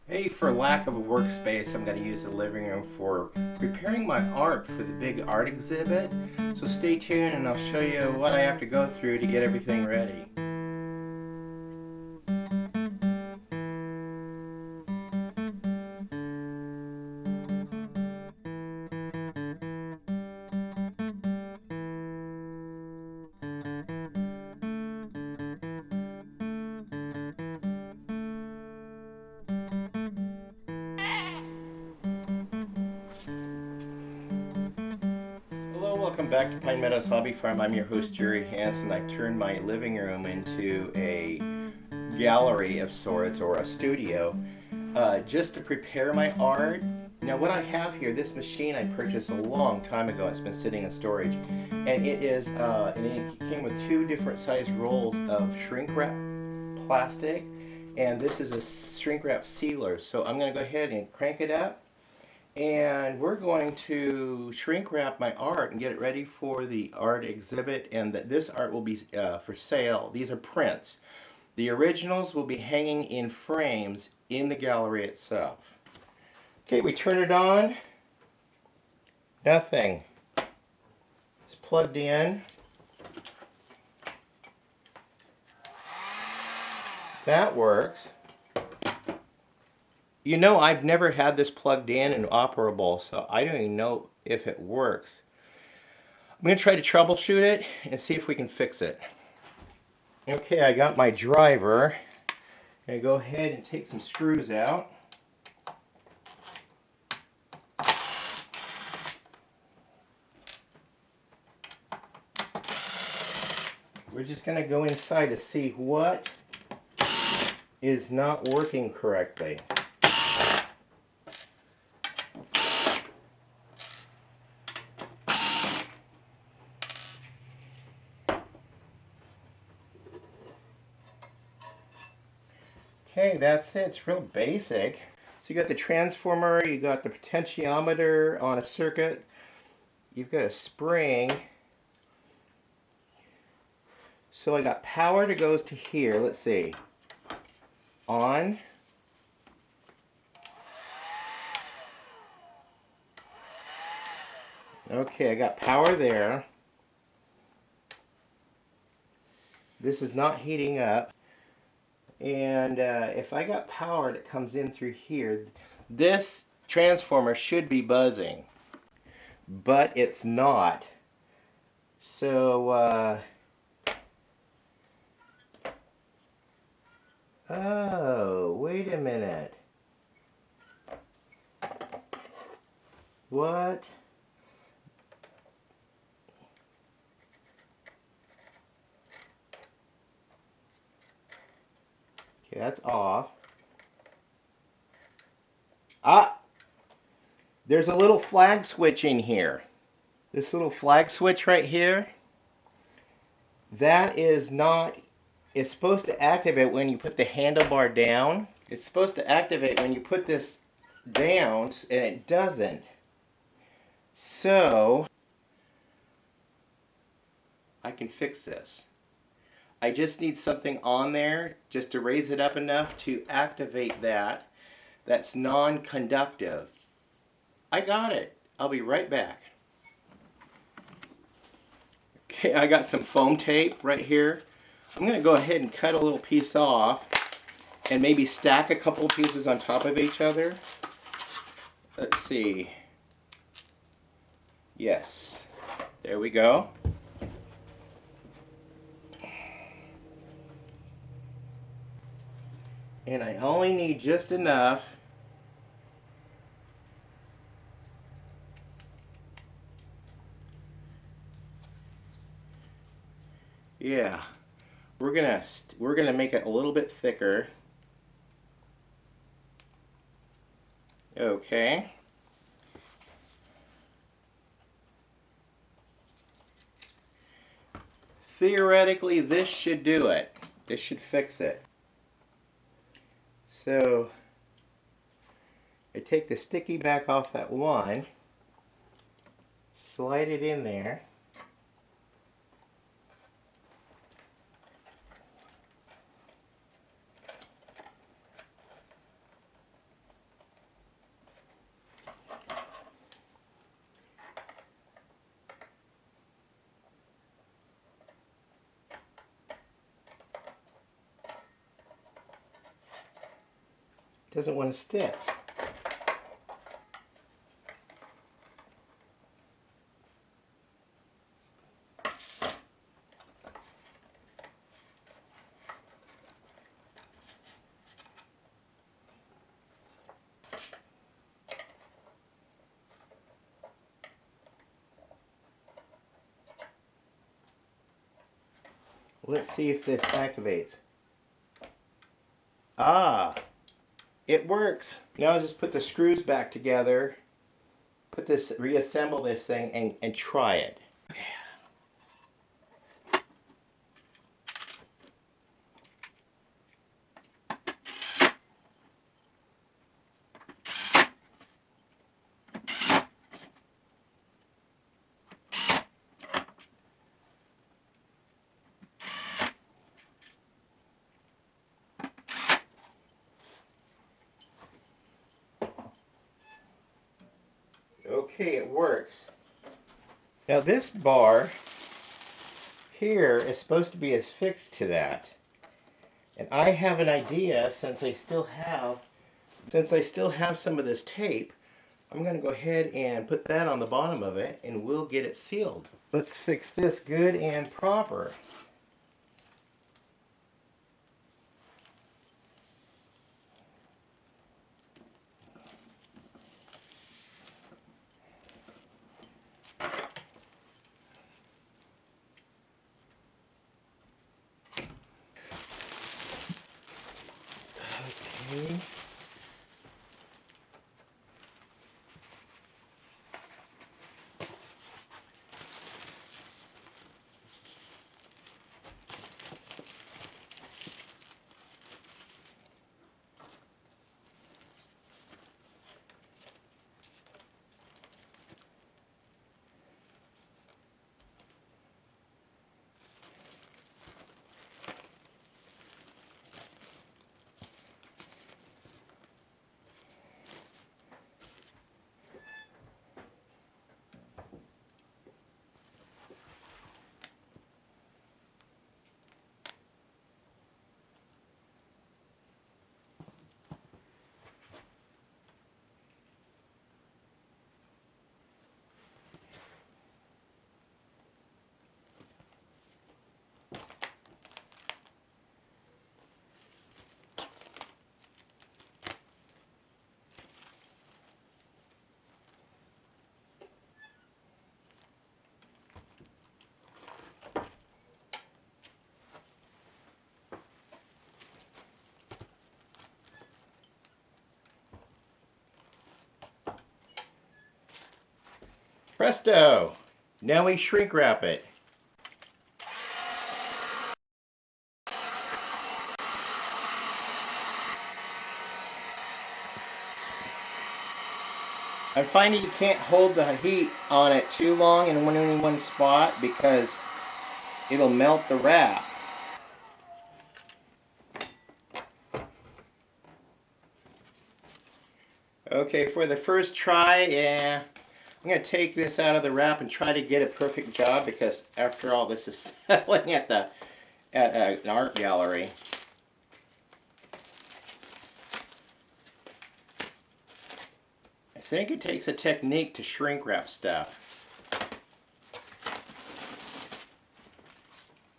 Hey, for lack of a workspace, I'm going to use the living room for preparing my art for the big art exhibit. So stay tuned and I'll show you what I have to go through to get everything ready. Hello, welcome back to Pine Meadows Hobby Farm. I'm your host, Jerry Hansen. I've turned my living room into a gallery of sorts, or a studio, just to prepare my art. Now what I have here, this machine I purchased a long time ago. It's been sitting in storage, and it came with two different size rolls of shrink wrap plastic, and this is a shrink wrap sealer. So I'm going to go ahead and crank it up, and we're going to shrink wrap my art and get it ready for the art exhibit. And this art will be for sale. These are prints. The originals will be hanging in frames in the gallery itself. Okay, we turn it on. Nothing. It's plugged in. That works. You know, I've never had this plugged in and operable, so I don't even know if it works. I'm going to try to troubleshoot it and see if we can fix it. Okay, I got my driver. I'm going to go ahead and take some screws out. We're just going to go inside to see what is not working correctly. Okay, that's it. It's real basic. So you got the transformer, you got the potentiometer on a circuit, you've got a spring. So I got power that goes to here. Let's see. On. Okay, I got power there. This is not heating up. And if I got power that comes in through here, this transformer should be buzzing, but it's not. So, oh, wait a minute. What? Okay, that's off. Ah! There's a little flag switch in here. This little flag switch right here, that is not, it's supposed to activate when you put the handlebar down. It's supposed to activate when you put this down, and it doesn't. So, I can fix this. I just need something on there just to raise it up enough to activate that. That's non-conductive. I got it. I'll be right back. Okay, I got some foam tape right here. I'm going to go ahead and cut a little piece off and maybe stack a couple pieces on top of each other. Let's see. Yes. There we go. And I only need just enough. Yeah, we're gonna make it a little bit thicker. Okay. Theoretically, this should do it. This should fix it. So I take the sticky back off that one, slide it in there. doesn't want to stick. Let's see if this activates. Ah, it works. Now I'll just put the screws back together, reassemble this thing and try it. Okay, it works. Now this bar here is supposed to be affixed to that. And I have an idea, since I still have some of this tape, I'm going to go ahead and put that on the bottom of it and we'll get it sealed. Let's fix this good and proper. Okay. Presto! Now we shrink wrap it. I'm finding you can't hold the heat on it too long in only one spot because it'll melt the wrap. Okay, for the first try, I'm going to take this out of the wrap and try to get a perfect job because after all this is selling at an art gallery. I think it takes a technique to shrink wrap stuff.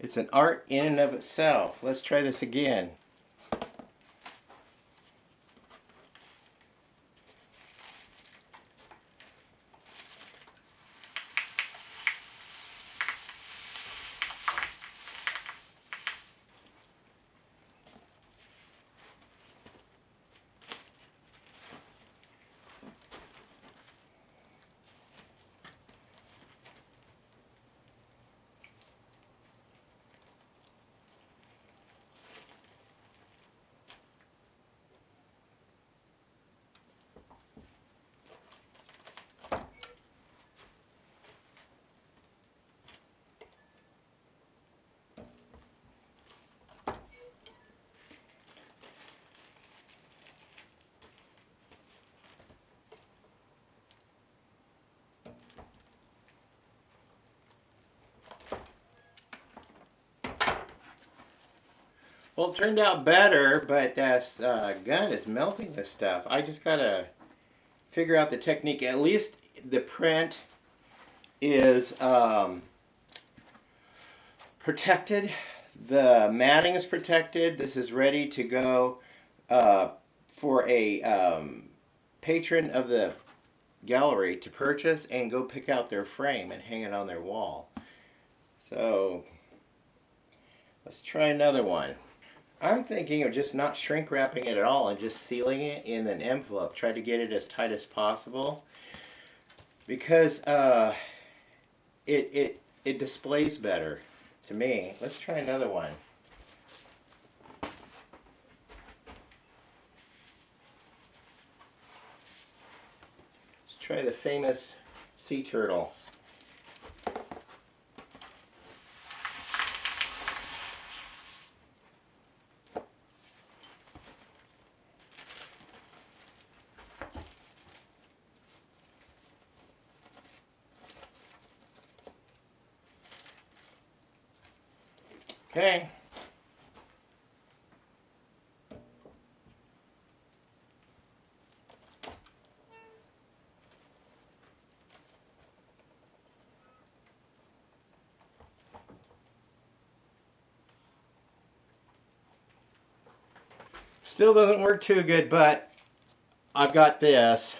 It's an art in and of itself. Let's try this again. Well, it turned out better, but that gun is melting this stuff. I just gotta figure out the technique. At least the print is protected. The matting is protected. This is ready to go for a patron of the gallery to purchase and go pick out their frame and hang it on their wall. So let's try another one. I'm thinking of just not shrink wrapping it at all and just sealing it in an envelope. Try to get it as tight as possible because it displays better to me. Let's try another one. Let's try the famous sea turtle. Okay. Still doesn't work too good, but I've got this.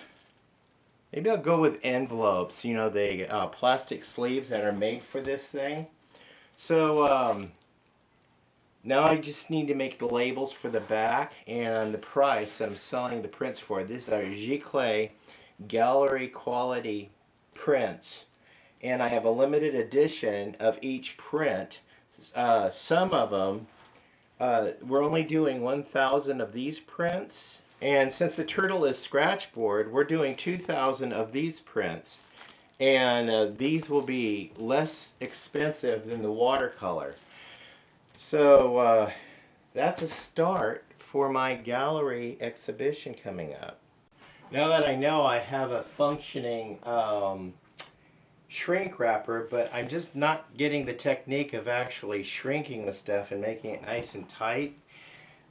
Maybe I'll go with envelopes, you know, the plastic sleeves that are made for this thing. So now I just need to make the labels for the back and the price that I'm selling the prints for. These are Giclée gallery quality prints. And I have a limited edition of each print. Some of them, we're only doing 1,000 of these prints. And since the turtle is scratch board, we're doing 2,000 of these prints. And these will be less expensive than the watercolor. So that's a start for my gallery exhibition coming up. Now that I know I have a functioning shrink wrapper, but I'm just not getting the technique of actually shrinking the stuff and making it nice and tight.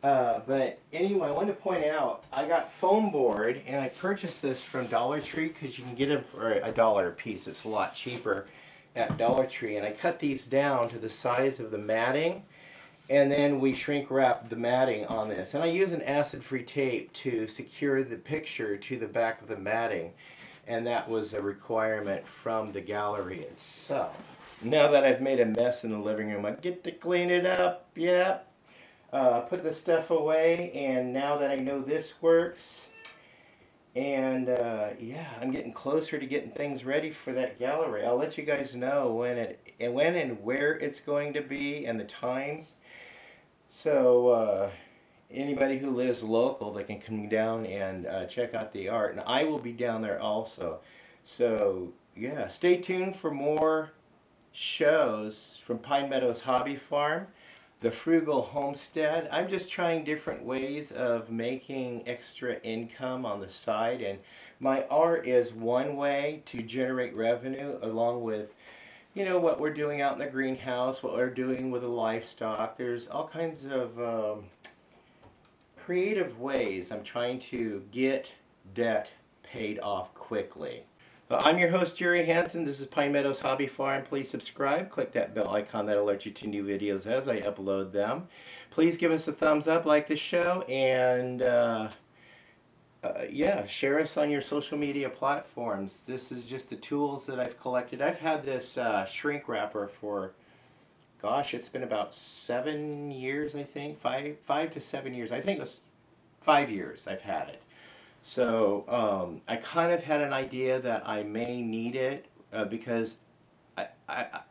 But anyway, I want to point out, I got foam board, and I purchased this from Dollar Tree because you can get them for $1 a piece. It's a lot cheaper at Dollar Tree. And I cut these down to the size of the matting, and then we shrink wrap the matting on this. And I use an acid-free tape to secure the picture to the back of the matting. And that was a requirement from the gallery itself. Now that I've made a mess in the living room, I get to clean it up. Yep. Put the stuff away, and now that I know this works, and yeah, I'm getting closer to getting things ready for that gallery. I'll let you guys know when and where it's going to be and the times. So anybody who lives local, they can come down and check out the art, and I will be down there also. So yeah, stay tuned for more shows from Pine Meadows Hobby Farm. The Frugal Homestead. I'm just trying different ways of making extra income on the side, and my art is one way to generate revenue, along with, you know, what we're doing out in the greenhouse, what we're doing with the livestock. There's all kinds of creative ways I'm trying to get debt paid off quickly. I'm your host, Jerry Hansen. This is Pine Meadows Hobby Farm. Please subscribe. Click that bell icon that alerts you to new videos as I upload them. Please give us a thumbs up, like the show, and yeah, share us on your social media platforms. This is just the tools that I've collected. I've had this shrink wrapper for, gosh, it's been about 7 years, I think. Five to 7 years. I think it was 5 years I've had it. So I kind of had an idea that I may need it because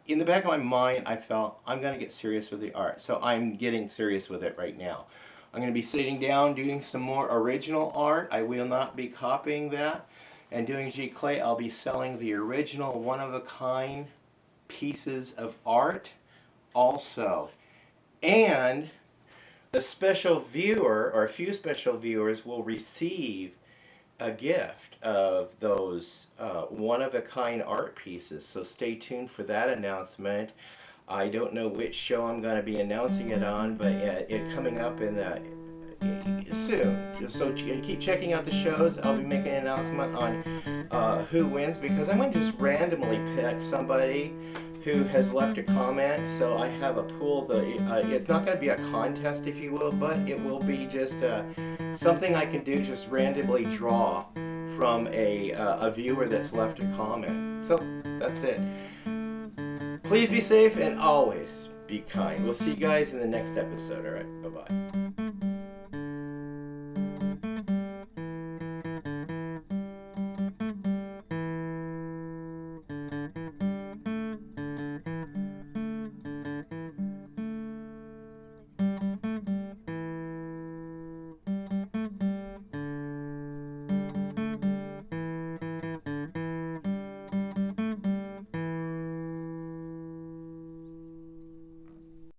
in the back of my mind I felt I'm going to get serious with the art. So I'm getting serious with it right now. I'm going to be sitting down doing some more original art. I will not be copying that. And doing Giclée, I'll be selling the original one-of-a-kind pieces of art also. And a special viewer, or a few special viewers, will receive a gift of those one-of-a-kind art pieces. So stay tuned for that announcement. I don't know which show I'm going to be announcing it on, but it coming up in the soon. So keep checking out the shows. I'll be making an announcement on who wins, because I'm going to just randomly pick somebody who has left a comment. So I have a pool. It's not going to be a contest, if you will, but it will be just something I can do, just randomly draw from a viewer that's left a comment. So that's it. Please be safe and always be kind. We'll see you guys in the next episode. All right, bye-bye.